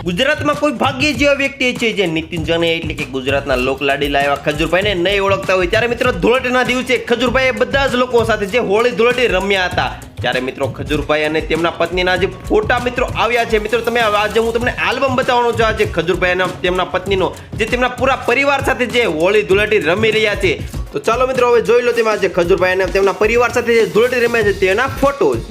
ગુજરાતમાં કોઈ ભાગ્ય જેવા વ્યક્તિ છે જે નીતિન જાનૈયા એટલે કે ગુજરાતના લોકલાડીલા એવા ખજૂરભાઈને નહીં ઓળખતા હોય. ત્યારે મિત્રો ધૂળેટીના દિવસે ખજૂરભાઈએ બધા જ લોકો સાથે જે હોળી ધૂળેટી રમ્યા હતા. ત્યારે મિત્રો ખજૂરભાઈ અને તેમના પત્નીના જે ફોટા મિત્રો આવ્યા છે. મિત્રો તમે આજે હું તમને આલ્બમ બતાવવાનો છું. આજે ખજૂરભાઈ અને તેમના પત્નીનો જે તેમના પૂરા પરિવાર સાથે જે હોળી ધૂળેટી રમી રહ્યા છે. તો ચાલો મિત્રો હવે જોઈ લો તેમાં આજે ખજૂરભાઈ અને તેમના પરિવાર સાથે જે ધૂળેટી રમ્યા છે તેના ફોટોઝ.